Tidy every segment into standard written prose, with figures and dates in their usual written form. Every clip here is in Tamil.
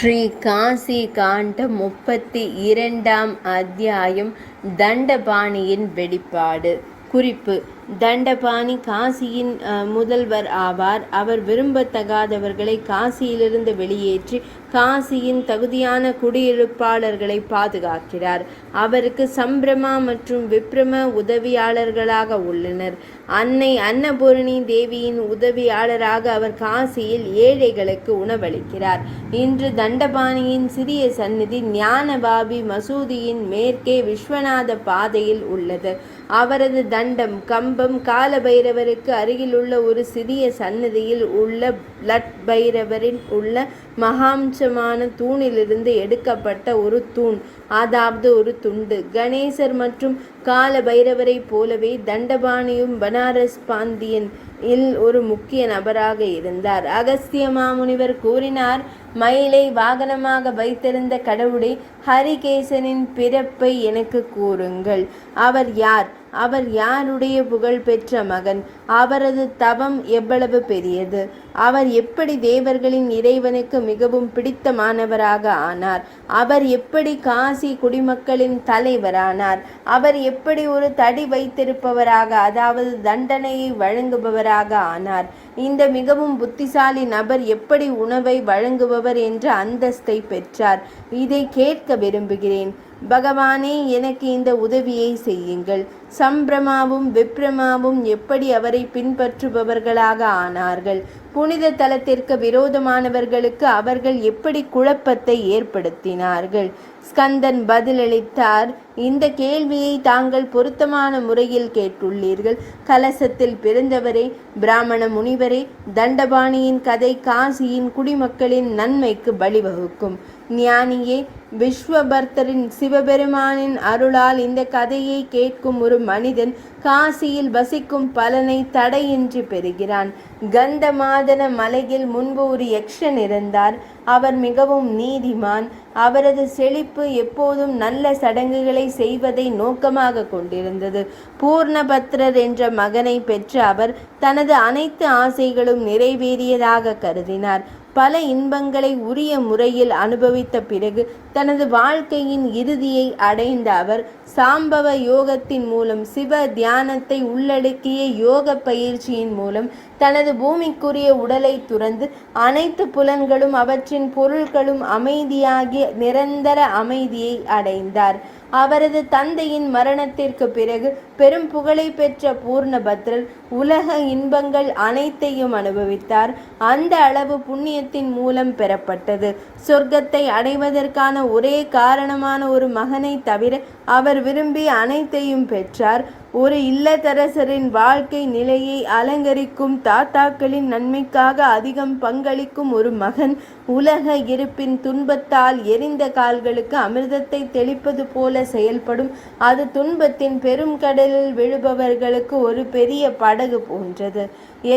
ஸ்ரீ காசி காண்டம் 32ஆம் அத்தியாயம். தண்டபாணியின் வெளிப்பாடு. குறிப்பு: தண்டபாணி காசியின் முதல்வர் ஆவார். அவர் விரும்பத்தகாதவர்களை காசியிலிருந்து வெளியேற்றி காசியின் தகுதியான குடியிருப்பாளர்களை பாதுகாக்கிறார். அவருக்கு சம்பிரமா மற்றும் விப்ரம உதவியாளர்களாக உள்ளனர். அன்னை அன்னபூரணி தேவியின் உதவியாளராக அவர் காசியில் ஏழைகளுக்கு உணவளிக்கிறார். இன்று தண்டபாணியின் சிறிய சந்நிதி ஞானபாபி மசூதியின் மேற்கே விஸ்வநாத பாதையில் உள்ளது. அவரது தண்டம் கம்பம் காலபைரவருக்கு அருகிலுள்ள ஒரு சிறிய சன்னதியில் உள்ள லட் பைரவரின் உள்ள மகாம்சமான தூணிலிருந்து எடுக்கப்பட்ட ஒரு தூண், அதாவது ஒரு துண்டு. கணேசர் மற்றும் கால பைரவரை போலவே தண்டபாணியும் பனாரஸ் பாந்தியன் இல் ஒரு முக்கிய நபராக இருந்தார். அகஸ்திய மாமுனிவர் கூறினார்: மயிலை வாகனமாக வைத்திருந்த கடவுளே, ஹரிகேசனின் பிறப்பை எனக்கு கூறுங்கள். அவர் யார்? அவர் யாருடைய புகழ்பெற்ற மகன்? அவரது தவம் எவ்வளவு பெரியது? அவர் எப்படி தேவர்களின் இறைவனுக்கு மிகவும் பிடித்தமானவராக ஆனார்? அவர் எப்படி காசி குடிமக்களின் தலைவரானார்? அவர் எப்படி ஒரு தடி வைத்திருப்பவராக, அதாவது தண்டனையை வழங்குபவராக ஆனார்? இந்த மிகவும் புத்திசாலி நபர் எப்படி உணவை வழங்குபவர் என்ற அந்தஸ்தை பெற்றார்? இதை கேட்க விரும்புகிறேன். பகவானே, எனக்கு இந்த உதவியை செய்யுங்கள். சம்பிரமாவும் விப்ரமாவும் எப்படி அவரை பின்பற்றுபவர்களாக ஆனார்கள்? புனித தலத்திற்கு விரோதமானவர்களுக்கு அவர்கள் எப்படி குழப்பத்தை ஏற்படுத்தினார்கள்? ஸ்கந்தன் பதிலளித்தார்: இந்த கேள்வியை தாங்கள் பொருத்தமான முறையில் கேட்டுள்ளீர்கள். கலசத்தில் பிறந்தவரே, பிராமண முனிவரே, தண்டபாணியின் கதை காசியின் குடிமக்களின் நன்மைக்கு வழிவகுக்கும். ஞானியே, விஸ்வபர்த்தரின் சிவபெருமானின் அருளால் இந்த கதையை கேட்கும் ஒரு மனிதன் காசியில் வசிக்கும் பலனை தடையின்றி பெறுகிறான். கந்தமாதன மலையில் முன்பு ஒரு யக்ஷன் இருந்தார். அவர் மிகவும் நீதிமான். அவரது செழிப்பு எப்போதும் நல்ல சடங்குகளை செய்வதை நோக்கமாக கொண்டிருந்தது. பூர்ணபத்ரர் என்ற மகனை பெற்ற அவர் தனது அனைத்து ஆசைகளும் நிறைவேறியதாக கருதினார். பல இன்பங்களை உரிய முறையில் அனுபவித்த பிறகு தனது வாழ்க்கையின் இறுதியை அடைந்த அவர் சாம்பவ யோகத்தின் மூலம், சிவ தியானத்தை உள்ளடக்கிய யோக பயிற்சியின் மூலம் தனது பூமிக்குரிய உடலை துறந்து அனைத்து புலன்களும் அவற்றின் பொருட்களும் அமைதியாகிய நிரந்தர அமைதியை அடைந்தார். அவரது தந்தையின் மரணத்திற்கு பிறகு பெரும் புகழை பெற்ற பூர்ணபத்ரர் உலக இன்பங்கள் அனைத்தையும் அனுபவித்தார். அந்த அளவு புண்ணியத்தின் மூலம் பெறப்பட்டது. சொர்க்கத்தை அடைவதற்கான ஒரே காரணமான ஒரு மகனை தவிர அவர் விரும்பி அனைத்தையும் பெற்றார். ஒரு இல்லத்தரசரின் வாழ்க்கை நிலையை அலங்கரிக்கும், தாத்தாக்களின் நன்மைக்காக அதிகம் பங்களிக்கும் ஒரு மகன் உலக இருப்பின் துன்பத்தால் எரிந்த கால்களுக்கு அமிர்தத்தை தெளிப்பது போல செயல்படும். அது துன்பத்தின் பெரும் கடலில் விழுபவர்களுக்கு ஒரு பெரிய படகு போன்றது.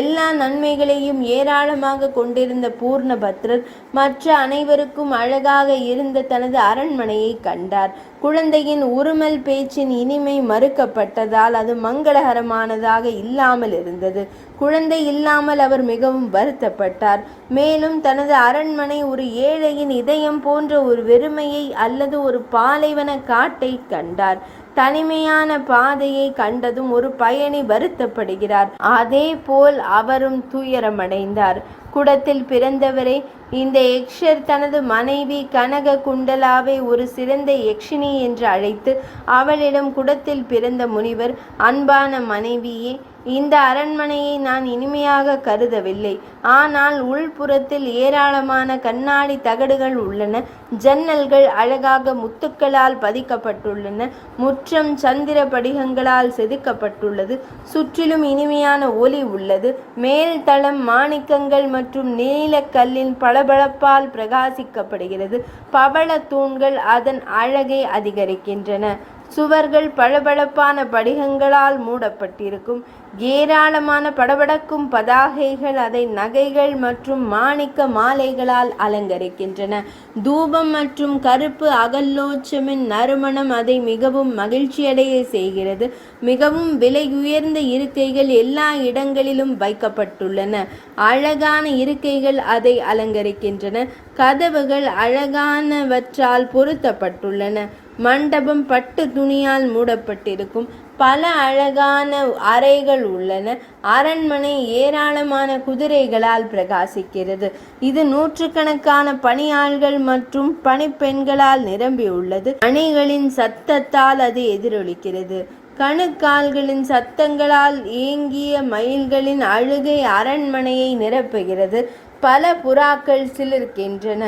எல்லா நன்மைகளையும் ஏராளமாக கொண்டிருந்த பூர்ணபத்ரர் மற்ற அனைவருக்கும் அழகாக இருந்த தனது அரண்மனையை கண்டார். குழந்தையின் உருமல் பேச்சின் இனிமை மறுக்கப்பட்டதால் அது மங்களகரமானதாக இல்லாமல் இருந்தது. குழந்தை இல்லாமல் அவர் மிகவும் வருத்தப்பட்டார். மேலும் தனது அரண்மனை ஒரு ஏழையின் இதயம் போன்ற ஒரு வெறுமையை அல்லது ஒரு பாலைவன காட்டை கண்டார். தனிமையான பாதையை கண்டதும் ஒரு பயணி வருத்தப்படுகிறார். அதே போல் அவரும் துயரமடைந்தார். குடத்தில் பிறந்தவரே, இந்த யக்ஷர் தனது மனைவி கனக குண்டலாவை ஒரு சிறந்த யக்ஷினி என்று அழைத்து அவளிடம், குடத்தில் பிறந்த முனிவர், அன்பான மனைவியே, இந்த அரண்மனையை நான் இனிமையாக கருதவில்லை. ஆனால் உள்புறத்தில் ஏராளமான கண்ணாடி தகடுகள் உள்ளன. ஜன்னல்கள் அழகாக முத்துக்களால் பதிக்கப்பட்டுள்ளன. முற்றம் சந்திர படிகங்களால் செதுக்கப்பட்டுள்ளது. சுற்றிலும் இனிமையான ஒளி உள்ளது. மேல் தளம் மாணிக்கங்கள் மற்றும் நீலக்கல்லின் பளபளப்பால் பிரகாசிக்கப்படுகிறது. பவள தூண்கள் அதன் அழகை அதிகரிக்கின்றன. சுவர்கள் பளபளப்பான படிகங்களால் மூடப்பட்டிருக்கும். ஏராளமான படபடக்கும் பதாகைகள் அதை நகைகள் மற்றும் மாணிக்க மாலைகளால் அலங்கரிக்கின்றன. தூபம் மற்றும் கருப்பு அகல்லோச்சமின் நறுமணம் அதை மிகவும் மகிழ்ச்சியடைய செய்கிறது. மிகவும் விலையுயர்ந்த இருக்கைகள் எல்லா இடங்களிலும் வைக்கப்பட்டுள்ளன. அழகான இருக்கைகள் அதை அலங்கரிக்கின்றன. கதவுகள் அழகானவற்றால் பொருத்தப்பட்டுள்ளன. மண்டபம் பட்டு துணியால் மூடப்பட்டிருக்கும். பல அழகான அறைகள் உள்ளன. அரண்மனை ஏராளமான குதிரைகளால் பிரகாசிக்கிறது. இது நூற்றுக்கணக்கான பணியாள்கள் மற்றும் பணிப்பெண்களால் நிரம்பியுள்ளது. அணிகளின் சத்தத்தால் அது எதிரொலிக்கிறது. கணுக்கால்களின் சத்தங்களால் ஏங்கிய மயில்களின் அழுகை அரண்மனையை நிரப்புகிறது. பல புறாக்கள் சிலிர்க்கின்றன.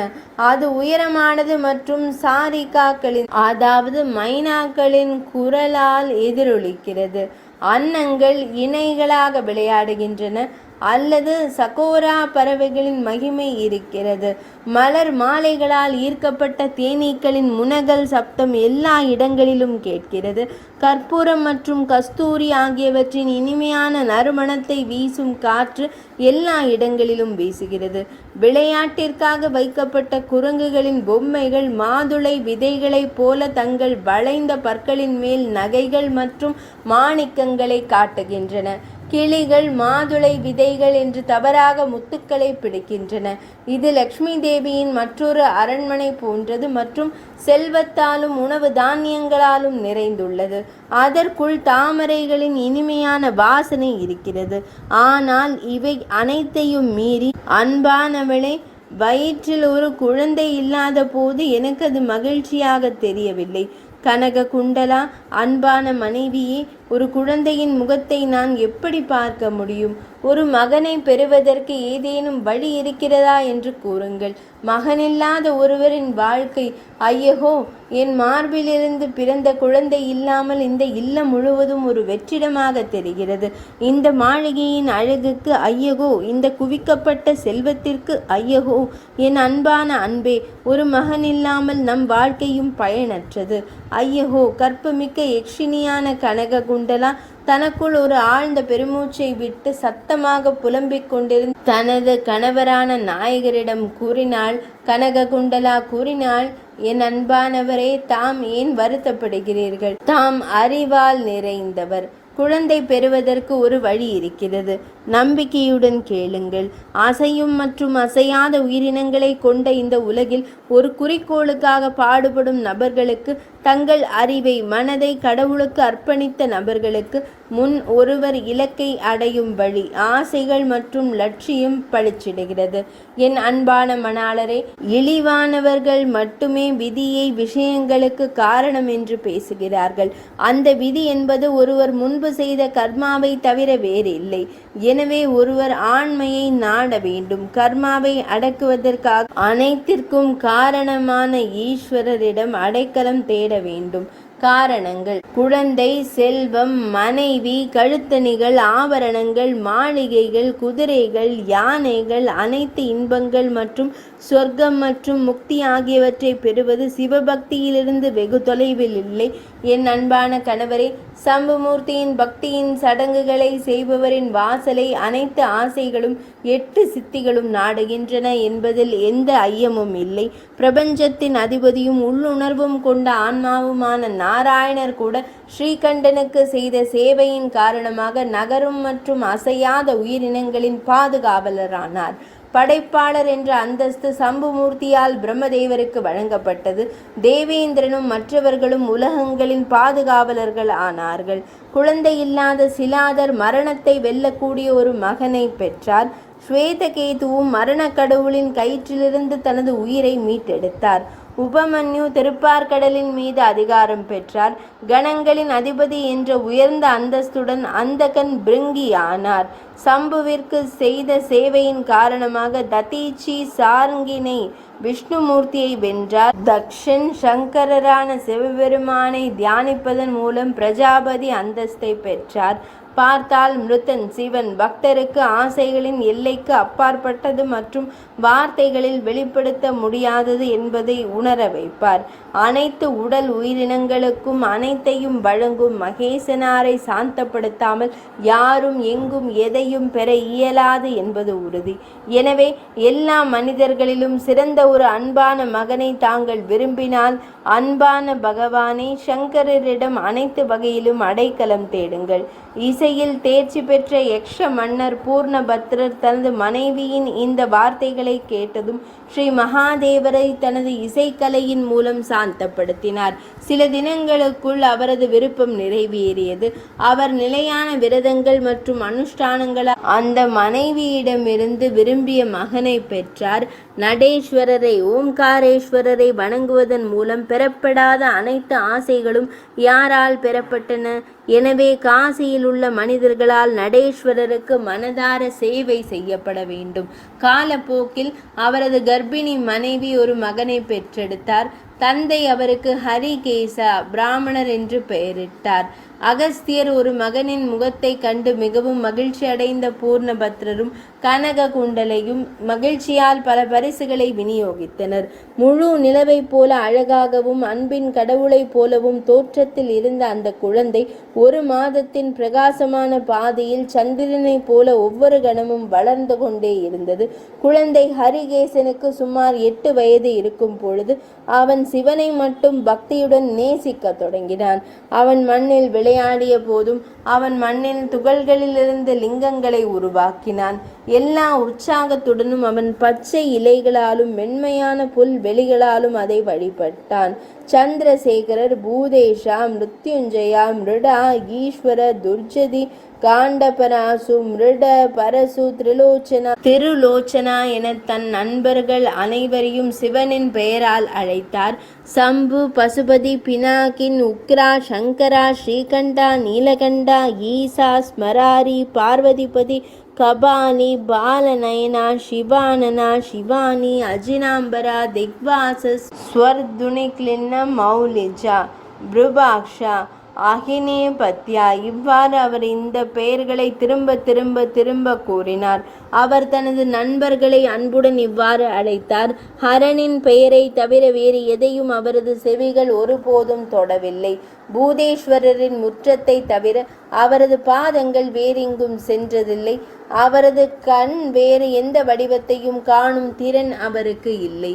அது உயரமானது மற்றும் சாரிகாக்களின் அதாவது மைனாக்களின் குரலால் எதிரொலிக்கிறது. அன்னங்கள் இணைகளாக விளையாடுகின்றன அல்லது சகோரா பறவைகளின் மகிமை இருக்கிறது. மலர் மாலைகளால் ஈர்க்கப்பட்ட தேனீக்களின் முனகல் சப்தம் எல்லா இடங்களிலும் கேட்கிறது. கற்பூரம் மற்றும் கஸ்தூரி ஆகியவற்றின் இனிமையான நறுமணத்தை வீசும் காற்று எல்லா இடங்களிலும் வீசுகிறது. விளையாட்டிற்காக வைக்கப்பட்ட குரங்குகளின் பொம்மைகள் மாதுளை விதைகளைப் போல தங்கள் வளைந்த பற்களின் மேல் நகைகள் மற்றும் மாணிக்கங்களை காட்டுகின்றன. கிளிகள் மாதுளை விதைகள் என்று தவறாக முத்துக்களை பிடிக்கின்றன. இது லக்ஷ்மி தேவியின் மற்றொரு அரண்மனை போன்றது மற்றும் செல்வத்தாலும் உணவு தானியங்களாலும் நிறைந்துள்ளது. அதற்குள் தாமரைகளின் இனிமையான வாசனை இருக்கிறது. ஆனால் இவை அனைத்தையும் மீறி அன்பானவளே, வயிற்றில் ஒரு குழந்தை இல்லாத போது எனக்கு அது மகிழ்ச்சியாக தெரியவில்லை. கனக குண்டலா, அன்பான மனைவியே, ஒரு குழந்தையின் முகத்தை நான் எப்படி பார்க்க முடியும்? ஒரு மகனை பெறுவதற்கு ஏதேனும் வழி இருக்கிறதா என்று கூறுங்கள். மகனில்லாத ஒருவரின் வாழ்க்கை, ஐயகோ, என் மார்பிலிருந்து பிறந்த குழந்தை இல்லாமல் இந்த இல்லம் முழுவதும் ஒரு வெற்றிடமாக தெரிகிறது. இந்த மாளிகையின் அழகுக்கு ஐயகோ, இந்த குவிக்கப்பட்ட செல்வத்திற்கு ஐயகோ. என் அன்பான அன்பே, ஒரு மகன் இல்லாமல் நம் வாழ்க்கையும் பயனற்றது. ஐயகோ, கற்புமிக்க யக்ஷினியான கனக குண்டலா தனக்குள் ஒரு ஆழ்ந்த பெருமூச்சை விட்டு சத்தமாக புலம்பிக் கொண்டிருந்த தனது கணவரான நாயகரிடம் கூறினாள். கனக குண்டலா கூறினாள், என் அன்பானவரே, தாம் ஏன் வருத்தப்படுகிறீர்கள்? தாம் அறிவால் நிறைந்தவர். குழந்தை பெறுவதற்கு ஒரு வழி இருக்கிறது. நம்பிக்கையுடன் கேளுங்கள். அசையும் மற்றும் அசையாத உயிரினங்களை கொண்ட இந்த உலகில் ஒரு குறிக்கோளுக்காக பாடுபடும் நபர்களுக்கு, தங்கள் அறிவை மனதை கடவுளுக்கு அர்ப்பணித்த நபர்களுக்கு முன் ஒருவர் இலக்கை அடையும் வழி, ஆசைகள் மற்றும் லட்சியம் பளிச்சிடுகிறது. என் அன்பான மணாளரே, இழிவானவர்கள் மட்டுமே விதியை விஷயங்களுக்கு காரணம் என்று பேசுகிறார்கள். அந்த விதி என்பது ஒருவர் முன்பு செய்த கர்மாவை தவிர வேறு இல்லை. எனவே ஒருவர் ஆண்மையை நாட வேண்டும். கர்மாவை அடக்குவதற்காக அனைத்திற்கும் காரணமான ஈஸ்வரரிடம் அடைக்கலம் தேட வேண்டும். காரணங்கள்: குழந்தை, செல்வம், மனைவி, கழுத்தணிகள், ஆபரணங்கள், மாளிகைகள், குதிரைகள், யானைகள், அனைத்து இன்பங்கள் மற்றும் சொர்க்கம் மற்றும் முக்தி ஆகியவற்றை பெறுவது சிவபக்தியிலிருந்து வெகு தொலைவில் இல்லை. என் அன்பான கணவரே, சம்புமூர்த்தியின் பக்தியின் சடங்குகளை செய்பவரின் வாசலை அனைத்து ஆசைகளும் 8 சித்திகளும் நாடுகின்றன என்பதில் எந்த ஐயமும் இல்லை. பிரபஞ்சத்தின் அதிபதியும் உள்ளுணர்வும் கொண்ட ஆன்மாவுமான நாராயணர் கூட ஸ்ரீகண்டனுக்கு செய்த சேவையின் காரணமாக நகரும் மற்றும் அசையாத உயிரினங்களின் பாதுகாவலரானார். படைப்பாளர் என்ற அந்தஸ்து சம்புமூர்த்தியால் பிரம்மதேவருக்கு வழங்கப்பட்டது. தேவேந்திரனும் மற்றவர்களும் உலகங்களின் பாதுகாவலர்கள் ஆனார்கள். குழந்தை இல்லாத சிலாதர் மரணத்தை வெல்லக்கூடிய ஒரு மகனை பெற்றார். ஸ்வேதகேதுவும் மரண கடவுளின் கயிற்றிலிருந்து தனது உயிரை மீட்டெடுத்தார். உபமன்யு திருப்பார்கடலின் மீது அதிகாரம் பெற்றார். கணங்களின் அதிபதி என்ற உயர்ந்த அந்தஸ்துடன் அந்தகன் பிருங்கி ஆனார். சம்புவிற்கு செய்த சேவையின் காரணமாக ததீச்சி சார்ங்கினை விஷ்ணுமூர்த்தியை வென்றார். தக்ஷன் சங்கரரான சிவபெருமானை தியானிப்பதன் மூலம் பிரஜாபதி அந்தஸ்தை பெற்றார். பார்த்தால் மிருத்தன் சிவன் பக்தருக்கு ஆசைகளின் எல்லைக்கு அப்பாற்பட்டது மற்றும் வார்த்தைகளில் வெளிப்படுத்த முடியாதது என்பதை உணர வைப்பார். அனைத்து உடல் உயிரினங்களுக்கும் அனைத்தையும் வழங்கும் மகேசனாரை சாந்தப்படுத்தாமல் யாரும் எங்கும் எதையும் பெற இயலாது என்பது உறுதி. எனவே எல்லா மனிதர்களிலும் சிறந்த ஒரு அன்பான மகனை தாங்கள் விரும்பினால் அன்பான பகவானே சங்கரரிடம் அனைத்து வகையிலும் அடைக்கலம் தேடுங்கள். இசையில் தேர்ச்சி பெற்ற யக்ஷ மன்னர் பூர்ணபத்ரர் தனது மனைவியின் இந்த வார்த்தைகளை கேட்டதும் ஸ்ரீ மகாதேவரை தனது இசைக்கலையின் மூலம் சாந்தப்படுத்தினார். சில தினங்களுக்குள் அவரது விருப்பம் நிறைவேறியது. அவர் நிலையான விரதங்கள் மற்றும் அனுஷ்டானங்களால் அந்த மனைவியிடமிருந்து விரும்பிய மகனை பெற்றார். நடேஸ்வரரை ஓம்காரேஸ்வரரை வணங்குவதன் மூலம் பெறப்படாத அனைத்து ஆசைகளும் யாரால் பெறப்பட்டன? எனவே காசியில் உள்ள மனிதர்களால் நடேஸ்வரருக்கு மனதார சேவை செய்யப்பட வேண்டும். காலப்போக்கில் அவரது கர்ப்பிணி மனைவி ஒரு மகனை பெற்றெடுத்தார். தந்தை அவருக்கு ஹரிகேசா பிராமணர் என்று பெயரிட்டார். அகஸ்தியர் ஒரு மகனின் முகத்தை கண்டு மிகவும் மகிழ்ச்சி அடைந்த பூர்ணபத்ரரும் கனக குண்டலையும் மகிழ்ச்சியால் பல பரிசுகளை விநியோகித்தனர். முழு நிலவை போல அழகாகவும் அன்பின் கடவுளை போலவும் தோற்றத்தில் இருந்த அந்த குழந்தை 1 மாதத்தின் பிரகாசமான பாதையில் சந்திரனை போல ஒவ்வொரு கணமும் வளர்ந்து கொண்டே இருந்தது. குழந்தை ஹரிகேசனுக்கு சுமார் 8 வயது இருக்கும் பொழுது அவன் சிவனை மட்டும் பக்தியுடன் நேசிக்க தொடங்கினான். அவன் மண்ணில் விளையாடிய போதும் அவன் மண்ணின் துகள்களிலிருந்து லிங்கங்களை உருவாக்கினான். எல்லா உற்சாகத்துடனும் அவன் பச்சை இலைகளாலும் மென்மையான புல் வெளிகளாலும் அதை வழிபட்டான். சந்திரசேகரர், பூதேஷா, மிருத்யுஞ்சயா, மிருடா, ஈஸ்வர, துர்ஜதி, காண்டபராசு, மிருட, பரசு, திருலோச்சனா என தன் நண்பர்கள் அனைவரையும் சிவனின் பெயரால் அழைத்தார். சம்பு, பசுபதி, பினாகின், உக்ரா, சங்கரா, ஸ்ரீகண்டா, நீலகண்டா, ஈசா, ஸ்மராரி, பார்வதிபதி, கபாலி, பாலநயனா, சிவானனா, சிவானி, அஜினாம்பரா, திக்வாசஸ், ஸ்வர்துனிக்லின்ன, மௌலிஜா, பிருபாக்ஷா, அகினேபத்யா, இவ்வாறு அவர் இந்த பெயர்களை திரும்ப திரும்ப திரும்ப கூறினார். அவர் தனது நண்பர்களை அன்புடன் இவ்வாறு அழைத்தார். ஹரனின் பெயரை தவிர வேறு எதையும் அவரது செவிகள் ஒருபோதும் தொடவில்லை. பூதேஸ்வரரின் முற்றத்தை தவிர அவரது பாதங்கள் வேறெங்கும் சென்றதில்லை. அவரது கண் வேறு எந்த வடிவத்தையும் காணும் திறன் அவருக்கு இல்லை.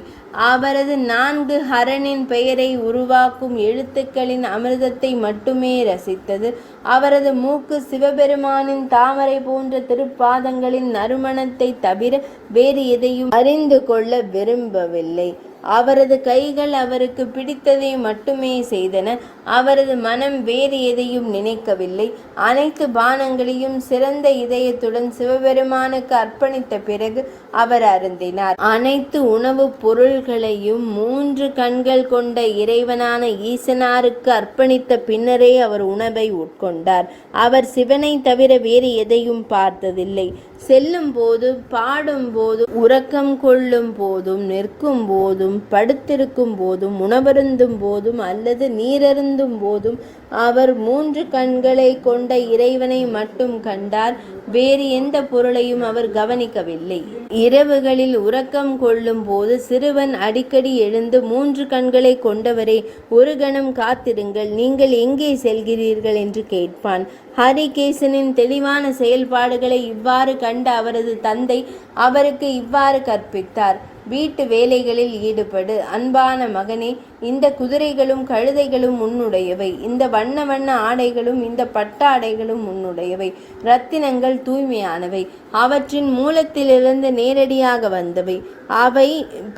அவரது 4 ஹரனின் பெயரை உருவாக்கும் எழுத்துக்களின் அமிர்தத்தை மட்டுமே ரசித்தது. அவரது மூக்கு சிவபெருமானின் தாமரை போன்ற திருப்பாதங்களின் நறுமணத்தை தவிர வேறு எதையும் அறிந்து கொள்ள விரும்பவில்லை. அவரது கைகள் அவருக்கு பிடித்ததை மட்டுமே செய்தன. அவரது மனம் வேறு எதையும் நினைக்கவில்லை. அனைத்து பானங்களையும் சிறந்த இதயத்துடன் சிவபெருமானுக்கு அர்ப்பணித்த பிறகு அவர் அருந்தினார். அனைத்து உணவுப் பொருள்களையும் 3 கண்கள் கொண்ட இறைவனான ஈசனாருக்கு அர்ப்பணித்த பின்னரே அவர் உணவை உட்கொண்டார். அவர் சிவனை தவிர வேறு எதையும் பார்த்ததில்லை. செல்லும் போது, பாடும் போது, உறக்கம் கொள்ளும் போதும், நிற்கும் போதும், படுத்திருக்கும் போதும், உணவருந்தும் போதும் அல்லது நீரருந்தும் போதும் அவர் 3 கண்களை கொண்ட இறைவனை மட்டும் கண்டார். வேறு எந்த பொருளையும் அவர் கவனிக்கவில்லை. இரவுகளில் உறக்கம் கொள்ளும் போது சிறுவன் அடிக்கடி எழுந்து 3 கண்களை கொண்டவரே, ஒரு கணம் காத்திருங்கள், நீங்கள் எங்கே செல்கிறீர்கள் என்று கேட்பான். ஹரிகேசனின் தெளிவான செயல்பாடுகளை இவ்வாறு கண்ட அவரது தந்தை அவருக்கு இவ்வாறு கற்பித்தார். வீட்டு வேலைகளில் ஈடுபடு. அன்பான மகனே, இந்த குதிரைகளும் கழுதைகளும் உன்னுடையவை. இந்த வண்ண வண்ண ஆடைகளும் இந்த பட்டாடைகளும் உன்னுடையவை. இரத்தினங்கள் தூய்மையானவை. அவற்றின் மூலத்திலிருந்து நேரடியாக வந்தவை. அவை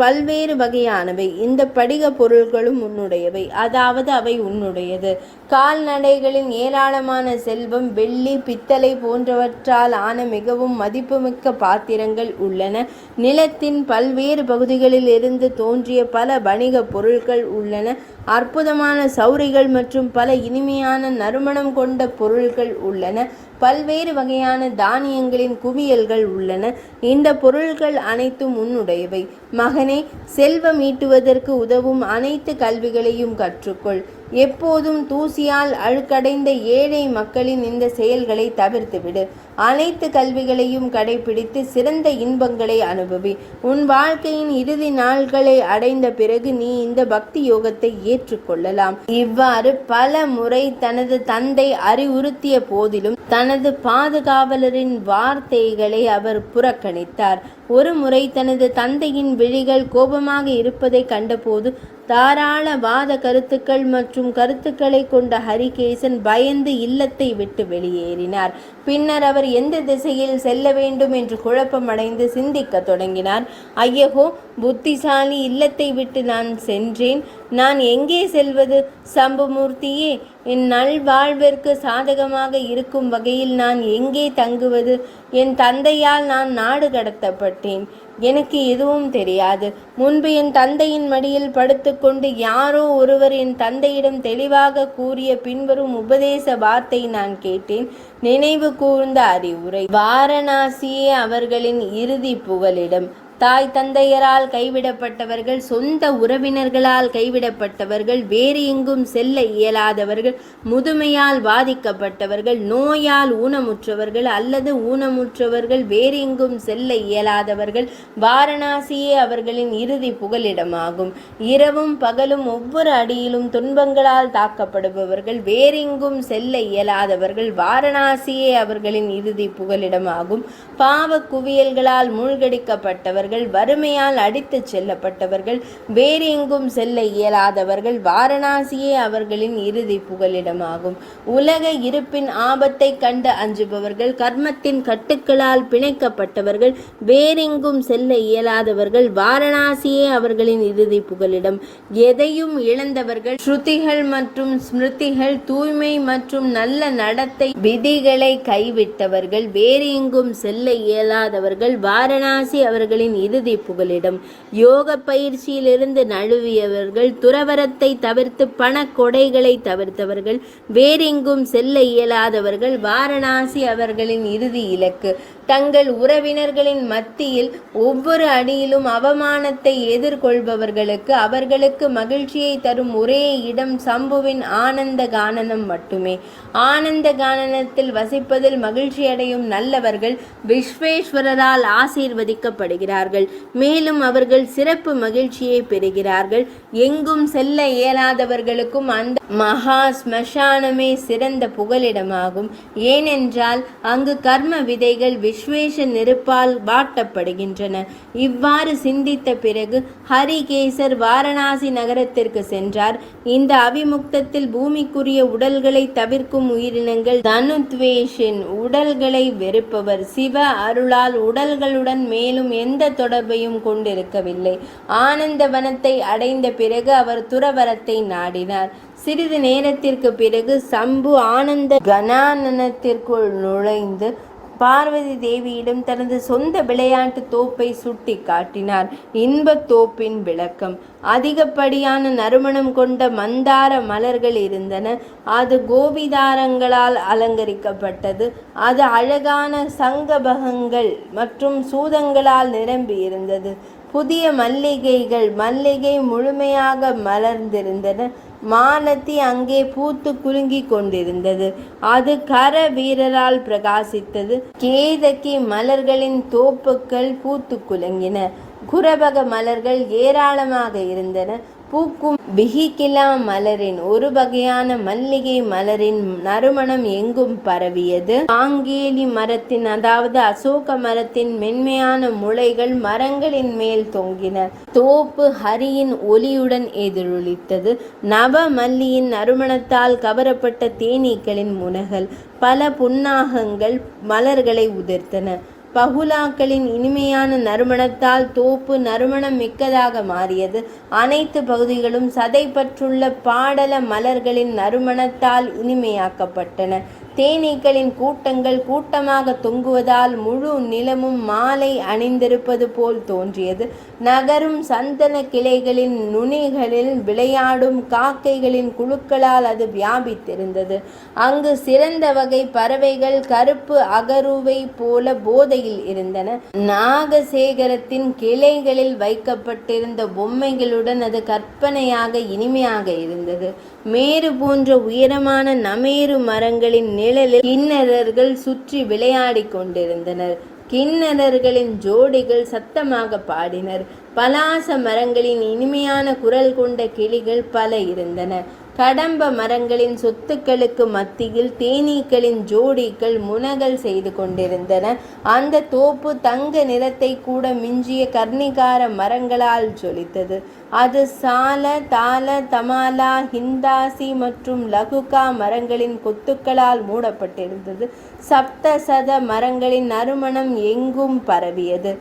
பல்வேறு வகையானவை. இந்த படிக பொருள்களும் உன்னுடையவை, அதாவது அவை உன்னுடையது. கால்நடைகளின் ஏராளமான செல்வம், வெள்ளி, பித்தளை போன்றவற்றால் ஆன மிகவும் மதிப்புமிக்க பாத்திரங்கள் உள்ளன. நிலத்தின் பல்வேறு பகுதிகளில் இருந்து தோன்றிய பல வணிக பொருட்கள் உள்ளன. அற்புதமான சௌரிகள் மற்றும் பல இனிமையான நறுமணம் கொண்ட பொருள்கள் உள்ளன. பல்வேறு வகையான தானியங்களின் குவியல்கள் உள்ளன. இந்த பொருள்கள் அனைத்தும் உன்னுடையவை. மகனே, செல்வம் ஈட்டுவதற்கு உதவும் அனைத்து கல்விகளையும் கற்றுக்கொள். எப்போதும் தூசியால் அழுக்கடைந்த ஏழை மக்களின் இந்த செயல்களை தவிர்த்துவிடு. அனைத்து கல்விகளையும் கடைபிடித்து சிறந்த இன்பங்களை அனுபவி. உன் வாழ்க்கையின் இறுதி நாள்களை அடைந்த பிறகு நீ இந்த பக்தி யோகத்தை ஏற்றுக்கொள்ளலாம். இவ்வாறு பல முறை தனது தந்தை அறிவுறுத்திய போதிலும் தனது பாதுகாவலரின் வார்த்தைகளை அவர் புறக்கணித்தார். ஒரு முறை தனது தந்தையின் விழிகள் கோபமாக இருப்பதை கண்டபோது தாராள வாத கருத்துக்கள் மற்றும் கருத்துக்களை கொண்ட ஹரிகேசன் பயந்து இல்லத்தை விட்டு வெளியேறினார். பின்னர் அவர் எந்த திசையில் செல்ல வேண்டும் என்று குழப்பமடைந்து சிந்திக்க தொடங்கினார். ஐயகோ, புத்திசாலி, இல்லத்தை விட்டு நான் சென்றேன். நான் எங்கே செல்வது? சம்புமூர்த்தியே, என் நல்வாழ்விற்கு சாதகமாக இருக்கும் வகையில் நான் எங்கே தங்குவது? என் தந்தையால் நான் நாடு கடத்தப்பட்டேன். எனக்கு எதுவும் தெரியாது. முன்பு என் தந்தையின் மடியில் படுத்துக்கொண்டு யாரோ ஒருவர் என் தந்தையிடம் தெளிவாக கூறிய பின்வரும் உபதேச வார்த்தை நான் கேட்டேன். நினைவு கூர்ந்த அறிவுரை. வாரணாசியே அவர்களின் இறுதி புகலிடம். தாய் தந்தையரால் கைவிடப்பட்டவர்கள், சொந்த உறவினர்களால் கைவிடப்பட்டவர்கள், வேறு எங்கும் செல்ல இயலாதவர்கள், முதுமையால் பாதிக்கப்பட்டவர்கள், நோயால் ஊனமுற்றவர்கள் அல்லது ஊனமுற்றவர்கள், வேறு எங்கும் செல்ல இயலாதவர்கள், வாரணாசியே அவர்களின் இறுதி புகலிடமாகும். இரவும் பகலும் ஒவ்வொரு அடியிலும் துன்பங்களால் தாக்கப்படுபவர்கள், வேறெங்கும் செல்ல இயலாதவர்கள், வாரணாசியே அவர்களின் இறுதி புகலிடமாகும். பாவ குவியல்களால் மூழ்கடிக்கப்பட்டவர்கள், வறுமையால் அடித்து செல்லப்பட்டவர்கள், வேறு எங்கும் செல்ல இயலாதவர்கள், வாரணாசியே அவர்களின் இறுதி புகலிடமாகும். உலக இருப்பின் ஆபத்தை கண்டு அஞ்சுபவர்கள், கர்மத்தின் கட்டுக்களால் பிணைக்கப்பட்டவர்கள், வேறெங்கும் செல்ல இயலாதவர்கள், வாரணாசியே அவர்களின் இறுதி புகலிடம். எதையும் இழந்தவர்கள், ஸ்ருதிகள் மற்றும் ஸ்மிருதிகள், தூய்மை மற்றும் நல்ல நடத்தை விதிகளை கைவிட்டவர்கள், வேறு எங்கும் செல்ல இயலாதவர்கள், வாரணாசி அவர்களின் இறுதி புகலிடம். யோக பயிற்சியிலிருந்து நழுவியவர்கள், துறவரத்தை தவிர்த்து பண கொடைகளை தவிர்த்தவர்கள், வேறெங்கும் செல்ல இயலாதவர்கள், வாரணாசி அவர்களின் இறுதி இலக்கு. தங்கள் உறவினர்களின் மத்தியில் ஒவ்வொரு அடியிலும் அவமானத்தை எதிர்கொள்பவர்களுக்கு அவர்களுக்கு மகிழ்ச்சியை தரும் ஒரே இடம் சம்புவின் ஆனந்த கானனம் மட்டுமே. ஆனந்த கானனத்தில் வசிப்பதில் மகிழ்ச்சியடையும் நல்லவர்கள் விஸ்வேஸ்வரரால் ஆசீர்வதிக்கப்படுகிறார்கள். மேலும் அவர்கள் சிறப்பு மகிழ்ச்சியை பெறுகிறார்கள். எங்கும் செல்ல இயலாதவர்களுக்கும் அந்த மகா ஸ்மசானமே சிறந்த புகலிடமாகும். ஏனென்றால் அங்கு கர்ம விதைகள் விஸ்வேஷ நெருப்பால் வாட்டப்படுகின்றன. இவ்வாறு சிந்தித்த பிறகு ஹரிகேசர் வாரணாசி நகரத்திற்கு சென்றார். இந்த அவிமுக்தத்தில் பூமிக்குரிய உடல்களை தவிர்க்கும் உயிரினங்கள் தனுத்வேஷின் உடல்களை வெறுப்பவர். சிவ அருளால் உடல்களுடன் மேலும் எந்த தொடர்பையும் கொண்டிருக்கவில்லை. ஆனந்த வனத்தை அடைந்த பிறகு அவர் துறவரத்தை நாடினார். சிறிது நேரத்திற்கு பிறகு சம்பு ஆனந்த கணானனத்திற்குள் நுழைந்து பார்வதி தேவியிடம் தனது சொந்த விளையாட்டு தோப்பை சுட்டி காட்டினார். இன்பத் தோப்பின் விளக்கம். அதிகப்படியான நறுமணம் கொண்ட மந்தார மலர்கள் இருந்தன. அது கோபிதாரங்களால் அலங்கரிக்கப்பட்டது. அது அழகான சங்கபகங்கள் மற்றும் சூதங்களால் நிரம்பி இருந்தது. புதிய மல்லிகை முழுமையாக மலர்ந்திருந்தன. மாலத்தி அங்கே பூத்து குலுங்கி கொண்டிருந்தது. அது கர வீரரால் பிரகாசித்தது. கேதகி மலர்களின் தோப்புக்கள் பூத்து குலுங்கின. குரபக மலர்கள் ஏராளமாக இருந்தன. பூக்கும் பிஹிகிலா மலரின் ஒரு வகையான மல்லிகை மலரின் நறுமணம் எங்கும் பரவியது. ஆங்கேலி மரத்தின் அதாவது அசோக மரத்தின் மென்மையான முளைகள் மரங்களின் மேல் தொங்கின. தோப்பு ஹரியின் ஒலியுடன் எதிரொலித்தது. நவ மல்லியின் நறுமணத்தால் கவரப்பட்ட தேனீக்களின் முனகல் பல புன்னாகங்கள் மலர்களை உதிர்த்தன. பகுலாக்களின் இனிமையான நறுமணத்தால் தோப்பு நறுமணம் மிக்கதாக மாறியது. அனைத்து பகுதிகளும் சதைப்பற்றுள்ள பாடல மலர்களின் நறுமணத்தால் இனிமையாக்கப்பட்டன. தேனீக்களின் கூட்டங்கள் கூட்டமாக தொங்குவதால் முழு நிலமும் மாலை அணிந்திருப்பது போல் தோன்றியது. நகரும் சந்தன கிளைகளின் நுனிகளில் விளையாடும் காக்கைகளின் குழுக்களால் அது வியாபித்திருந்தது. அங்கு சிறந்த வகை பறவைகள் கருப்பு அகருவை போல போதையில் இருந்தன. நாகசேகரத்தின் கிளைகளில் வைக்கப்பட்டிருந்த பொம்மைகளுடன் அது கற்பனையாக இனிமையாக இருந்தது. மேரு போன்ற உயரமான நமேரு மரங்களின் நிழலில் கிண்ணறர்கள் சுற்றி விளையாடி கொண்டிருந்தனர். கிண்ணறர்களின் ஜோடிகள் சத்தமாக பாடினர். பலாச மரங்களின் இனிமையான குரல் கொண்ட கிளிகள் பல இருந்தன. கடம்ப மரங்களின் சொத்துக்களுக்கு மத்தியில் தேனீக்களின் ஜோடிகள் முனகல் செய்து கொண்டிருந்தன. அந்த தோப்பு தங்க நிறத்தை கூட மிஞ்சிய கர்ணிகார மரங்களால் ஜொலித்தது. அது சால, தால, தமாலா, ஹிந்தாசி மற்றும் லகுகா மரங்களின் கொத்துக்களால் மூடப்பட்டிருந்தது. சப்தசத மரங்களின் நறுமணம் எங்கும் பரவியது.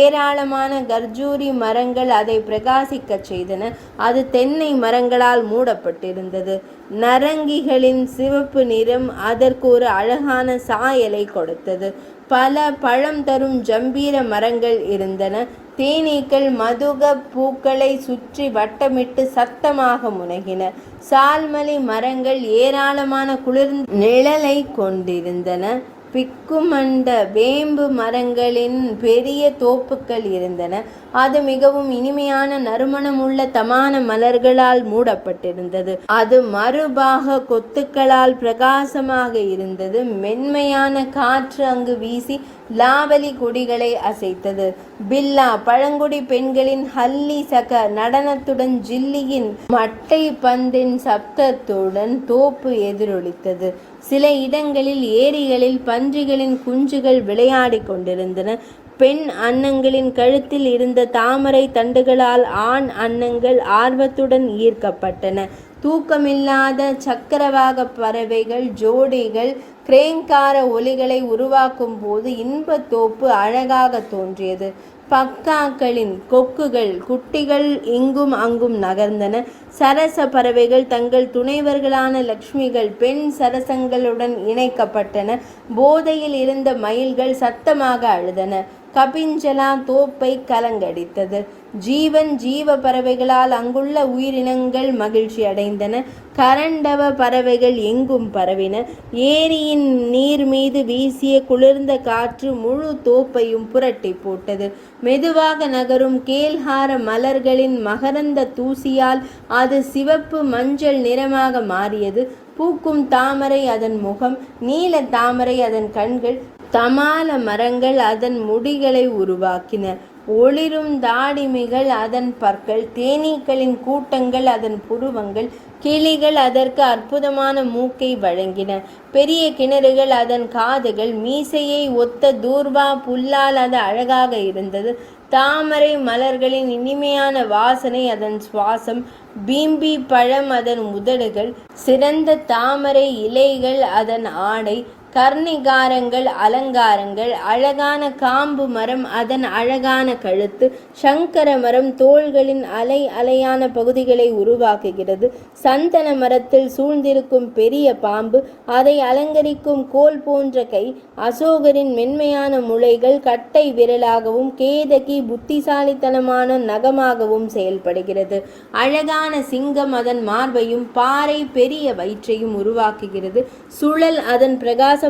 ஏராளமான கர்ஜூரி மரங்கள் அதை பிரகாசிக்கச் செய்தன. அது தென்னை மரங்களால் மூடப்பட்டிருந்தது. நரங்கிகளின் சிவப்பு நிறம் அதற்கு ஒரு அழகான சாயலை கொடுத்தது. பல பழம் தரும் ஜம்பீர மரங்கள் இருந்தன. தேனீக்கள் மதுக பூக்களை சுற்றி வட்டமிட்டு சத்தமாக முனகின. சால்மலி மரங்கள் ஏராளமான குளிர்ந்த நிழலை கொண்டிருந்தன. பிக்குமண்ட வேம்பு மரங்களின் பெரிய தோப்புக்கள் இருந்தன. அது மிகவும் இனிமையான நறுமணமுள்ள தமான மலர்களால் மூடப்பட்டிருந்தது. அது மறுபாக கொத்துக்களால் பிரகாசமாக இருந்தது. மென்மையான காற்று அங்கு வீசி லாவலி கொடிகளை அசைத்தது. பில்லா பழங்குடி பெண்களின் ஹல்லி சக நடனத்துடன் ஜில்லியின் மட்டை பந்தின் சப்தத்துடன் தோப்பு எதிரொலித்தது. சில இடங்களில் ஏரிகளில் பன்றிகளின் குஞ்சுகள் விளையாடி கொண்டிருந்தன. பெண் அன்னங்களின் கழுத்தில் இருந்த தாமரை தண்டுகளால் ஆண் அன்னங்கள் ஆர்வத்துடன் ஈர்க்கப்பட்டன. தூக்கமில்லாத சக்கரவாக பறவைகள் ஜோடிகள் கிரேங்கார ஒலிகளை உருவாக்கும் போது இன்பத்தோப்பு அழகாக தோன்றியது. பக்காக்களின் கொக்குகள் குட்டிகள் இங்கும் அங்கும் நகர்ந்தன. சரச பறவைகள் தங்கள் துணைவர்களான லக்ஷ்மிகள் பெண் சரசங்களுடன் இணைக்கப்பட்டன. போதையில் இருந்த மயில்கள் சத்தமாக அழுதன. கபிஞ்சலா தோப்பை கலங்கடித்தது. ஜீவ பறவைகளால் அங்குள்ள உயிரினங்கள் மகிழ்ச்சி அடைந்தன. கரண்டவ பறவைகள் எங்கும் பரவின. ஏரியின் நீர் மீது வீசிய குளிர்ந்த காற்று முழு தோப்பையும் புரட்டி போட்டது. மெதுவாக நகரும் கேல்ஹார மலர்களின் மகரந்த தூசியால் அது சிவப்பு மஞ்சள் நிறமாக மாறியது. பூக்கும் தாமரை அதன் முகம், நீல தாமரை அதன் கண்கள், தமால மரங்கள் அதன் முடிகளை உருவாக்கின. ஒளிரும் தாடிமிகள் அதன் பற்கள், தேனீக்களின் கூட்டங்கள் அதன் புருவங்கள், கிளிகள் அதற்கு அற்புதமான மூக்கை வழங்கின. பெரிய கிணறுகள் அதன் காதுகள், மீசையை ஒத்த தூர்வா புல்லால் அது அழகாக இருந்தது. தாமரை மலர்களின் இனிமையான வாசனை அதன் சுவாசம், பீம்பி பழம் அதன் உதடுகள், சிறந்த தாமரை இலைகள் அதன் ஆடை, கர்ணிகாரங்கள் அலங்காரங்கள், அழகான காம்பு மரம் அதன் அழகான கழுத்து, சங்கர மரம் தோள்களின் அலை அலையான பகுதிகளை உருவாக்குகிறது. சந்தன மரத்தில் சூழ்ந்திருக்கும் பெரிய பாம்பு, அதை அலங்கரிக்கும் கோல் போன்ற கை, அசோகரின் மென்மையான முளைகள் கட்டை விரலாகவும் கேதகி புத்திசாலித்தனமான நகமாகவும் செயல்படுகிறது. அழகான சிங்கம் அதன் மார்பையும் பாறை பெரிய வயிற்றையும் உருவாக்குகிறது. சுழல் அதன் பிரகாசமான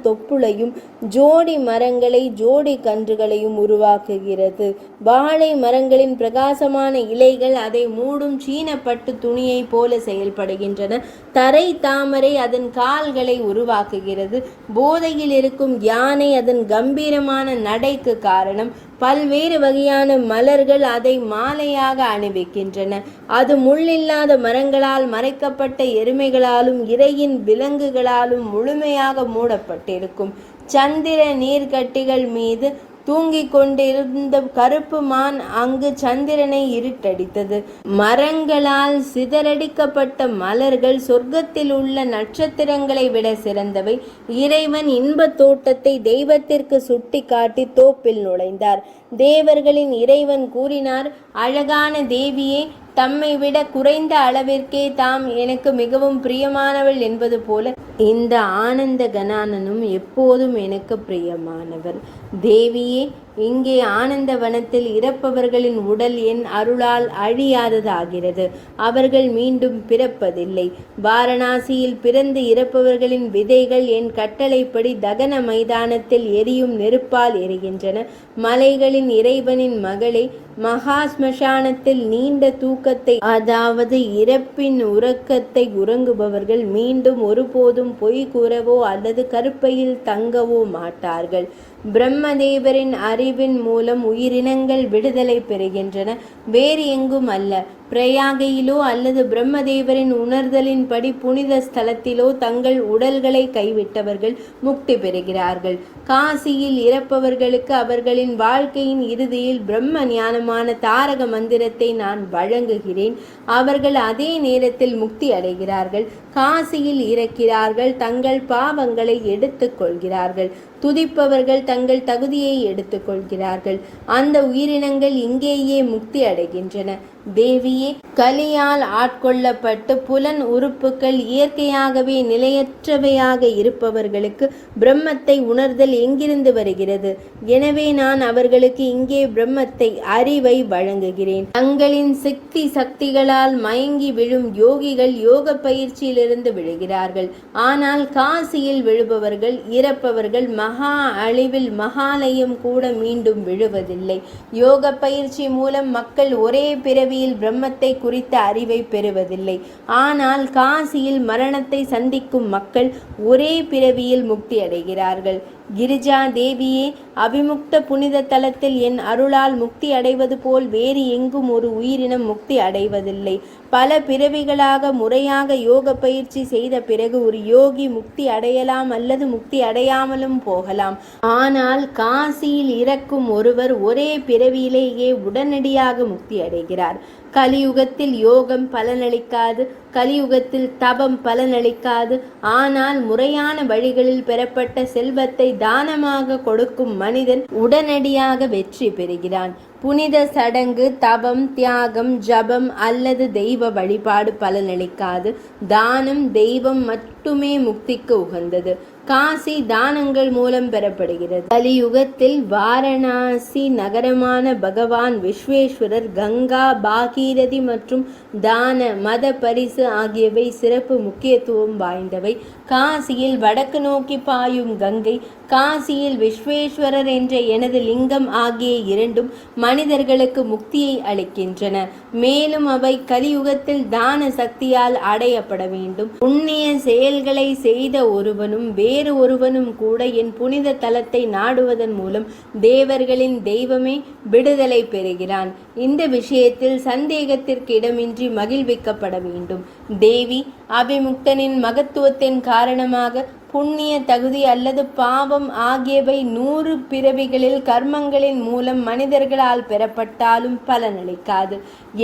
தொப்புளையும் ஜோடி மரங்களை ஜோடி கன்றுகளையும் உருவாக்குகிறது. வாழை மரங்களின் பிரகாசமான இலைகள் அதை மூடும் சீனப்பட்டு துணியை போல செயல்படுகின்றன. தரை தாமரை அதன் கால்களை உருவாக்குகிறது. போதையில் இருக்கும் யானை அதன் கம்பீரமான நடைக்கு காரணம். பல்வேறு வகையான மலர்கள் அதை மாலையாக அணிவிக்கின்றன. அது முள்ளில்லாத மரங்களால் மறைக்கப்பட்ட எருமைகளாலும் இறையின் விலங்குகளாலும் முழுமையாக மூடப்பட்டிருக்கும். சந்திர நீர்க்கட்டிகள் மீது தூங்கிக் கொண்டிருந்த கருப்பு மான் அங்கு சந்திரனை இருட்டடித்தது. மரங்களால் சிதறடிக்கப்பட்ட மலர்கள் சொர்க்கத்தில் உள்ள நட்சத்திரங்களை விட சிறந்தவை. இறைவன் இன்பத் தோட்டத்தை தெய்வத்திற்கு சுட்டி காட்டி தோப்பில் நுழைந்தார். தேவர்களின் இறைவன் கூறினார், அழகான தேவியே, தம்மை விட குறைந்த அளவிற்கே தாம் எனக்கு மிகவும் பிரியமானவள் என்பது போல இந்த ஆனந்த கணானனும் எப்போதும் எனக்கு பிரியமானவர். தேவியே, இங்கே ஆனந்த வனத்தில் இறப்பவர்களின் உடல் என் அருளால் அழியாததாகிறது. அவர்கள் மீண்டும் பிறப்பதில்லை. வாரணாசியில் பிறந்து இறப்பவர்களின் விதைகள் என் கட்டளைப்படி தகன மைதானத்தில் எரியும் நெருப்பால் எரிகின்றன. மலைகளின் இறைவனின் மகளே, மகா ஸ்மசானத்தில் நீண்ட தூக்கத்தை, அதாவது இறப்பின் உறக்கத்தை உறங்குபவர்கள் மீண்டும் ஒருபோதும் பொய் கூறவோ அல்லது கருப்பையில் தங்கவோ மாட்டார்கள். பிரம்மதேவரின் அறிவின் மூலம் உயிரினங்கள் விடுதலை பெறுகின்றன, வேறு எங்கும் அல்ல. பிரயாகையிலோ அல்லது பிரம்மதேவரின் உணர்தலின்படி புனித ஸ்தலத்திலோ தங்கள் உடல்களை கைவிட்டவர்கள் முக்தி பெறுகிறார்கள். காசியில் இறப்பவர்களுக்கு அவர்களின் வாழ்க்கையின் இறுதியில் பிரம்ம ஞானமான தாரக மந்திரத்தை நான் வழங்குகிறேன். அவர்கள் அதே நேரத்தில் முக்தி அடைகிறார்கள். காசியில் இறக்கிறார்கள், தங்கள் பாவங்களை எடுத்துக் கொள்கிறார்கள். துதிப்பவர்கள் தங்கள் தகுதியை எடுத்துக்கொள்கிறார்கள். அந்த உயிரினங்கள் இங்கேயே முக்தி அடைகின்றன. தேவியே, கலியால் ஆட்கொள்ளப்பட்டு புலன் உறுப்புகள் இயற்கையாகவே நிலையற்றவையாக இருப்பவர்களுக்கு பிரம்மத்தை உணர்தல் எங்கிருந்து வருகிறது? எனவே நான் அவர்களுக்கு இங்கே பிரம்மத்தை, அறிவை வழங்குகிறேன். தங்களின் சக்திகளால் மயங்கி விழும் யோகிகள் யோக பயிற்சியிலிருந்து விழுகிறார்கள். ஆனால் காசியில் விழுபவர்கள், இறப்பவர்கள் மகா அழிவில் மகாலயம் கூட மீண்டும் விழுவதில்லை. யோக பயிற்சி மூலம் மக்கள் ஒரே பிறவியில் பிரம்மத்தை குறித்த அறிவை பெறுவதில்லை. ஆனால் காசியில் மரணத்தை சந்திக்கும் மக்கள் ஒரே பிறவியில் முக்தி அடைகிறார்கள். கிரிஜா தேவியே, அபிமுக்த புனித தலத்தில் என் அருளால் முக்தி அடைவது போல் வேறு எங்கும் ஒரு உயிரினம் முக்தி அடைவதில்லை. பல பிறவிகளாக முறையாக யோக பயிற்சி செய்த பிறகு ஒரு யோகி முக்தி அடையலாம் அல்லது முக்தி அடையாமலும் போகலாம். ஆனால் காசியில் இறக்கும் ஒருவர் ஒரே பிறவியிலேயே உடனடியாக முக்தி அடைகிறார். கலியுகத்தில் யோகம் பலனளிக்காது, கலியுகத்தில் தபம் பலனளிக்காது. ஆனால் முறையான வழிகளில் பெறப்பட்ட செல்வத்தை தானமாக கொடுக்கும் மனிதன் உடனடியாக வெற்றி பெறுகிறான். புனித சடங்கு, தபம், தியாகம், ஜபம் அல்லது தெய்வ வழிபாடு பலனளிக்காது. தானம், தெய்வம் மட்டுமே முக்திக்கு உகந்தது. காசி தானங்கள் மூலம் பெறப்படுகிறது. கலியுகத்தில் வாரணாசி நகரமான பகவான் விஸ்வேஸ்வரர், கங்கா, பாகீரதி மற்றும் தான, மத பரிசு ஆகியவை சிறப்பு முக்கியத்துவம் வாய்ந்தவை. காசியில் வடக்கு நோக்கி பாயும் கங்கை, காசியில் விஸ்வேஸ்வரர் என்ற எனது லிங்கம் ஆகிய இரண்டும் மனிதர்களுக்கு முக்தியை அளிக்கின்றன. மேலும் அவை கலியுகத்தில் தான சக்தியால் அடையப்பட வேண்டும். புண்ணிய செயல்களை செய்த ஒருவனும் வேறு ஒருவனும் கூட என் புனித தலத்தை நாடுவதன் மூலம் தேவர்களின் தெய்வமே விடுதலை பெறுகிறான். இந்த விஷயத்தில் சந்தேகத்திற்கு இடமின்றி மகிழ்விக்கப்பட வேண்டும். தேவி, அபிமுக்தனின் மகத்துவத்தின் காரணமாக புண்ணிய தகுதி அல்லது பாவம் ஆகியவை 100 பிறவிகளில் கர்மங்களின் மூலம் மனிதர்களால் பெறப்பட்டாலும் பலனளிக்காது.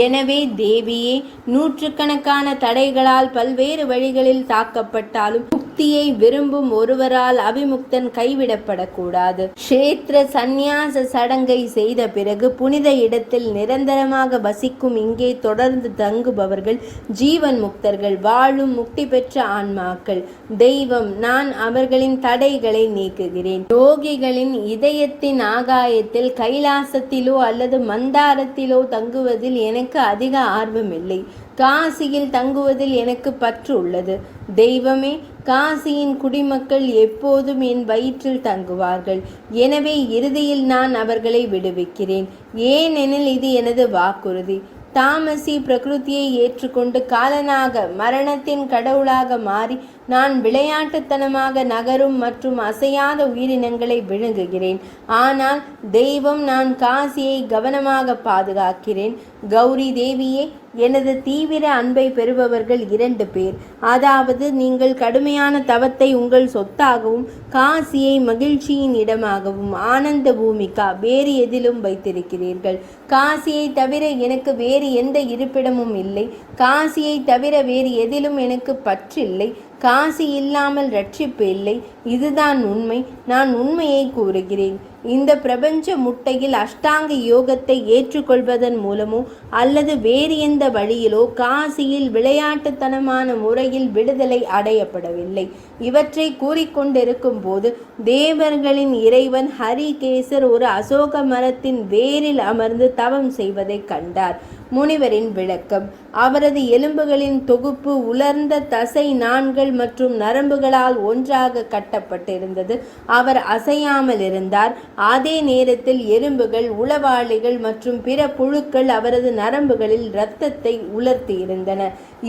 எனவே தேவியே, நூற்றுக்கணக்கான தடைகளால் பல்வேறு வழிகளில் தாக்கப்பட்டாலும் முக்தியை விரும்பும் ஒருவரால் அபிமுக்தன் கைவிடப்படக்கூடாது. க்ஷேத்திர சந்நியாச சடங்கை செய்த பிறகு புனித இடத்தில் நிரந்தரமாக வசிக்கும் இங்கே தொடர்ந்து தங்குபவர்கள் ஜீவன் முக்தர்கள், வாழும் முக்தி பெற்ற ஆன்மாக்கள். தெய்வம், நான் அவர்களின் தடைகளை நீக்குகிறேன். யோகிகளின் இதயத்தின் ஆகாயத்தில் கைலாசத்திலோ அல்லது மந்தாரத்திலோ தங்குவதில் எனக்கு அதிக ஆர்வமில்லை. காசியில் தங்குவதில் எனக்கு பற்று உள்ளது. தெய்வமே, காசியின் குடிமக்கள் எப்போதும் என் வயிற்றில் தங்குவார்கள். எனவே இறுதியில் நான் அவர்களை விடுவிக்கிறேன். ஏனெனில் இது எனது வாக்குறுதி. தாமசி பிரகிருதியை ஏற்றுக்கொண்டு காலனாக மரணத்தின் கடவுளாக மாறி நான் விளையாட்டுத்தனமாக நகரும் மற்றும் அசையாத உயிரினங்களை விழுங்குகிறேன். ஆனால் தெய்வம், நான் காசியை கவனமாக பாதுகாக்கிறேன். கௌரி தேவியே, எனது தீவிர அன்பை பெறுபவர்கள் 2 பேர். அதாவது, நீங்கள் கடுமையான தவத்தை உங்கள் சொத்தாகவும் காசியை மகிழ்ச்சியின் இடமாகவும் ஆனந்த பூமிகா வேறு எதிலும் வைத்திருக்கிறீர்கள். காசியை தவிர எனக்கு வேறு எந்த இருப்பிடமும் இல்லை. காசியை தவிர வேறு எதிலும் எனக்கு பற்றில்லை. காசி இல்லாமல் ரட்சிப்பு இல்லை. இதுதான் உண்மை. நான் உண்மையை கூறுகிறேன். இந்த பிரபஞ்ச முட்டையில் அஷ்டாங்க யோகத்தை ஏற்றுக்கொள்வதன் மூலமோ அல்லது வேறு எந்த வழியிலோ காசியில் விளையாட்டுத்தனமான முறையில் விடுதலை அடையப்படவில்லை. இவற்றை கூறிக்கொண்டிருக்கும் போது தேவர்களின் இறைவன் ஹரிகேசர் ஒரு அசோக மரத்தின் வேரில் அமர்ந்து தவம் செய்வதை கண்டார். முனிவரின் விளக்கம்: அவரது எலும்புகளின் தொகுப்பு உலர்ந்த தசை நாண்கள் மற்றும் நரம்புகளால் ஒன்றாக கட்டப்பட்டிருந்தது. அவர் அசையாமல் இருந்தார். அதே நேரத்தில் எறும்புகள், உளவாளிகள் மற்றும் பிற புழுக்கள் அவரது நரம்புகளில் இரத்தத்தை உலர்த்தியிருந்தன.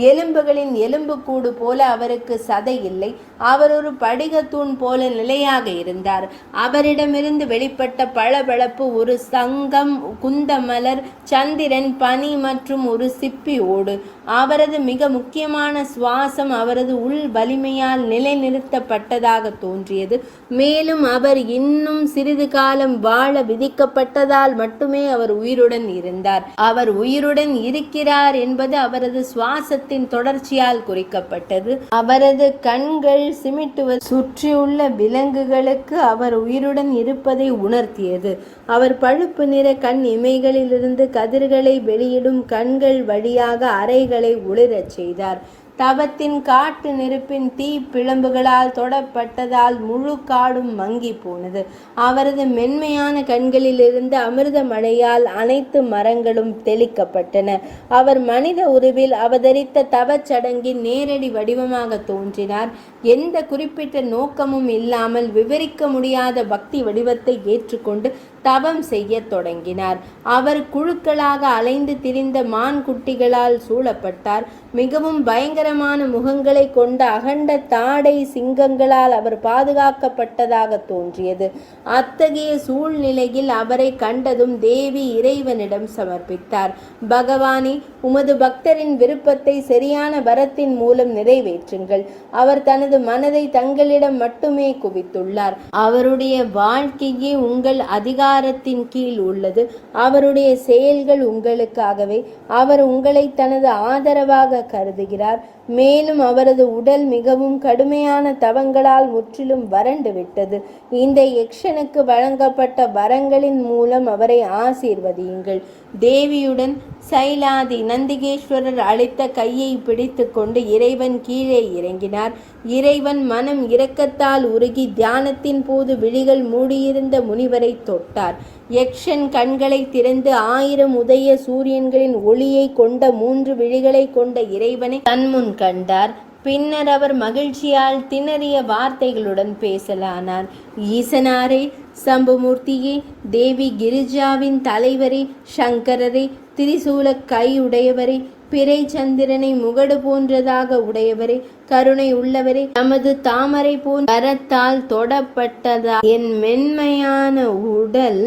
எலும்புகளின் எலும்புக்கூடு போல அவருக்கு சதை இல்லை. அவர் ஒரு படிகத்தூண் போல நிலையாக இருந்தார். அவரிடமிருந்து வெளிப்பட்ட பளபளப்பு ஒரு சங்கம், குந்தமலர், சந்திரன், பனி மற்றும் ஒரு சிப்பி ஓடு. அவரது மிக முக்கியமான சுவாசம் அவரது உள் வலிமையால் நிலைநிறுத்தப்பட்டதாக தோன்றியது. மேலும் அவர் இன்னும் சிறிது காலம் வாழ விதிக்கப்பட்டதால் மட்டுமே அவர் உயிருடன் இருந்தார். அவர் உயிருடன் இருக்கிறார் என்பது அவரது சுவாசத்தின் தொடர்ச்சியால் குறிக்கப்பட்டது. அவரது கண்கள் சிமிட்டுவது சுற்றியுள்ள விலங்குகளுக்கு அவர் உயிருடன் இருப்பதை உணர்த்தியது. அவர் பழுப்பு நிற கண் இமைகளிலிருந்து கதிர்களை வெளியிடும் கண்கள் வழியாக அறைகளை ஒளிரச் செய்தார். தவத்தின் காட்டு நெருப்பின் தீ பிழம்புகளால் தொடப்பட்டதால் முழு காடும் மங்கி போனது. அவரது மென்மையான கண்களிலிருந்து அமிர்த மழையால் அனைத்து மரங்களும் தெளிக்கப்பட்டன. அவர் மனித உருவில் அவதரித்த தவச்சடங்கின் நேரடி வடிவமாக தோன்றினார். எந்த குறிப்பிட்ட நோக்கமும் இல்லாமல் விவரிக்க முடியாத பக்தி வடிவத்தை ஏற்றுக்கொண்டு தவம் செய்ய தொடங்கினார். அவர் குழுக்களாக அலைந்து திரிந்த மான் குட்டிகளால் சூழப்பட்டார். மிகவும் பயங்கரமான முகங்களை கொண்ட அகண்ட தாடை சிங்கங்களால் அவர் பாதுகாக்கப்பட்டதாக தோன்றியது. அத்தகைய சூழ்நிலையில் அவரை கண்டதும் தேவி இறைவனிடம் சமர்ப்பித்தார். பகவானே, உமது பக்தரின் விருப்பத்தை சரியான வரத்தின் மூலம் நிறைவேற்றுங்கள். அவர் தனது மனதை தங்களிடம் மட்டுமே குவித்துள்ளார். அவருடைய வாழ்க்கையே உங்கள் அதிகாரத்தின் கீழ் உள்ளது. அவருடைய செயல்கள் உங்களுக்காகவே. அவர் உங்களை தனது ஆதரவாக கருதுகிறார். மேலும் அவரது உடல் மிகவும் கடுமையான தவங்களால் முற்றிலும் வறண்டு விட்டது. இந்த யக்ஷனுக்கு வழங்கப்பட்ட வரங்களின் மூலம் அவரை ஆசீர்வதியுங்கள். தேவியுடன் சைலாதி நந்திகேஸ்வரர் அளித்த கையை பிடித்து கொண்டு இறைவன் கீழே இறங்கினார். இறைவன் மனம் இரக்கத்தால் உருகி தியானத்தின் போது விழிகள் மூடியிருந்த முனிவரை தொட்டார். யக்ஷன் கண்களை திறந்து 1000 உதய சூரியன்களின் ஒளியை கொண்ட 3 விழிகளை கொண்ட இறைவனை தன்முன் கண்டார். பின்னர் அவர் மகிழ்ச்சியால் திணறிய வார்த்தைகளுடன் பேசலானார். ஈசனாரே, சம்புமூர்த்தியே, தேவி கிரிஜாவின் தலைவரே, சங்கரரே, திரிசூல கை உடையவரே, பிறை சந்திரனை முகடு போன்றதாக உடையவரே, கருணை உள்ளவரே, நமது தாமரை போன்ற கரத்தால் தொடப்பட்டதா என் மென்மையான உடல்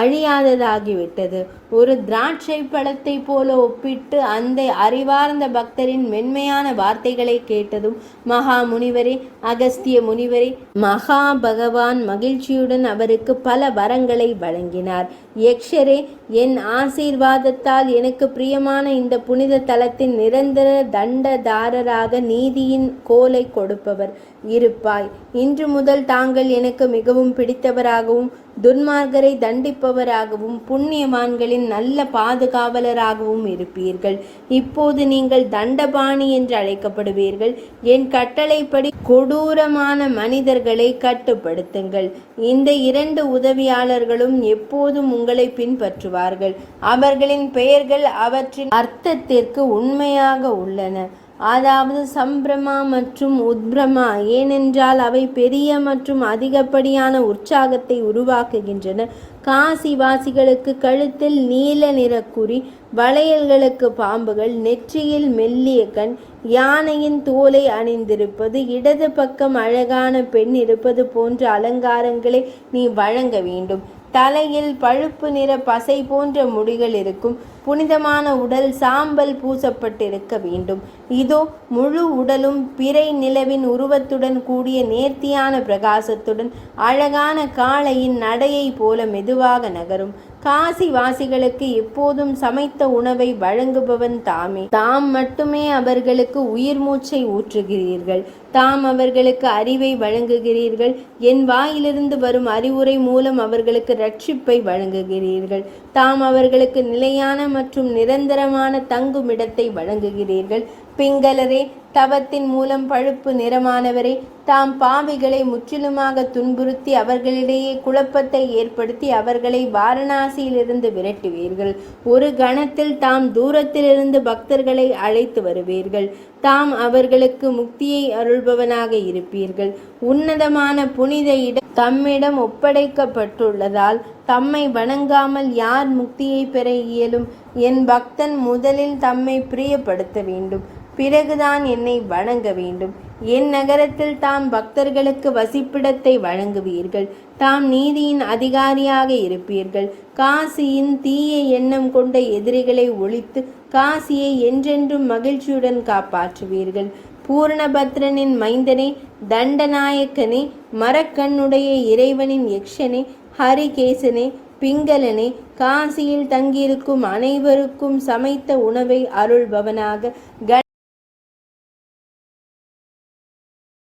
அழியாததாகிவிட்டது. ஒரு திராட்சை பழத்தை போல ஒப்பிட்டு அந்த அறிவார்ந்த பக்தரின் மென்மையான வார்த்தைகளை கேட்டதும் மகா முனிவரே, அகஸ்திய முனிவரே, மகா பகவான் மகிழ்ச்சியுடன் அவருக்கு பல வரங்களை வழங்கினார். யக்ஷரே, என் ஆசீர்வாதத்தால் எனக்கு பிரியமான இந்த புனித தலத்தின் நிரந்தர தண்டதாரராக நீதியின் கோலை கொடுப்பவர் இருப்பாய். இன்று முதல் தாங்கள் எனக்கு மிகவும் பிடித்தவராகவும் துன்மார்கரை தண்டிப்பவராகவும் புண்ணியவான்களின் நல்ல பாதுகாவலராகவும் இருப்பீர்கள். இப்போது நீங்கள் தண்டபாணி என்று அழைக்கப்படுவீர்கள். என் கட்டளைப்படி கொடூரமான மனிதர்களை கட்டுப்படுத்துங்கள். இந்த 2 உதவியாளர்களும் எப்போதும் உங்களை பின்பற்றுவார்கள். அவர்களின் பெயர்கள் அவற்றின் அர்த்தத்திற்கு உண்மையாக உள்ளன. அதாவது சம்பிரமா மற்றும் உத்பிரமா. ஏனென்றால் அவை பெரிய மற்றும் அதிகப்படியான உற்சாகத்தை உருவாக்குகின்றன. காசிவாசிகளுக்கு கழுத்தில் நீல நிற குறி, வளையல்களுக்கு பாம்புகள், நெற்றியில் மெல்லிய கண், யானையின் தோலை அணிந்திருப்பது, இடது பக்கம் அழகான பெண் இருப்பது போன்ற அலங்காரங்களை நீ வழங்க வேண்டும். தலையில் பழுப்பு நிற பசை போன்ற முடிகள் இருக்கும். புனிதமான உடல் சாம்பல் பூசப்பட்டிருக்க வேண்டும். இதோ முழு உடலும் பிறை நிலவின் உருவத்துடன் கூடிய நேர்த்தியான பிரகாசத்துடன் அழகான காளையின் நடையை போல மெதுவாக நகரும். காசி வாசிகளுக்கு எப்போதும் சமைத்த உணவை வழங்குபவன் தாமே. தாம் மட்டுமே அவர்களுக்கு உயிர் மூச்சை ஊற்றுகிறீர்கள். தாம் அவர்களுக்கு அறிவை வழங்குகிறீர்கள். என் வாயிலிருந்து வரும் அறிவுரை மூலம் அவர்களுக்கு ரட்சிப்பை வழங்குகிறீர்கள். தாம் அவர்களுக்கு நிலையான மற்றும் நிரந்தரமான தங்குமிடத்தை வழங்குகிறீர்கள். பிங்களரே, தவத்தின் மூலம் பழுப்பு நிறமானவரே, தாம் பாவிகளை முற்றிலுமாக துன்புறுத்தி அவர்களிடையே குழப்பத்தை ஏற்படுத்தி அவர்களை வாரணாசியிலிருந்து விரட்டுவீர்கள். ஒரு கணத்தில் தாம் தூரத்திலிருந்து பக்தர்களை அழைத்து வருவீர்கள். தாம் அவர்களுக்கு முக்தியை அருள்பவனாக இருப்பீர்கள். உன்னதமான புனித இடம் தம்மிடம் ஒப்படைக்கப்பட்டுள்ளதால் தம்மை வணங்காமல் யார் முக்தியை பெற இயலும்? என் பக்தன் முதலில் தம்மை பிரியப்படுத்த வேண்டும், பிறகுதான் என்னை வணங்க வேண்டும். என் நகரத்தில் தாம் பக்தர்களுக்கு வசிப்பிடத்தை வழங்குவீர்கள். தாம் நீதியின் அதிகாரியாக இருப்பீர்கள். காசியின் தீய எண்ணம் கொண்ட எதிரிகளை ஒழித்து காசியை என்றென்றும் மகிழ்ச்சியுடன் காப்பாற்றுவீர்கள். பூர்ணபத்ரனின் மைந்தனே, தண்டநாயக்கனே, மரக்கண்ணுடைய இறைவனின் யக்ஷனே, ஹரிகேசனே, பிங்களனே, காசியில் தங்கியிருக்கும் அனைவருக்கும் சமைத்த உணவை அருள்பவனாக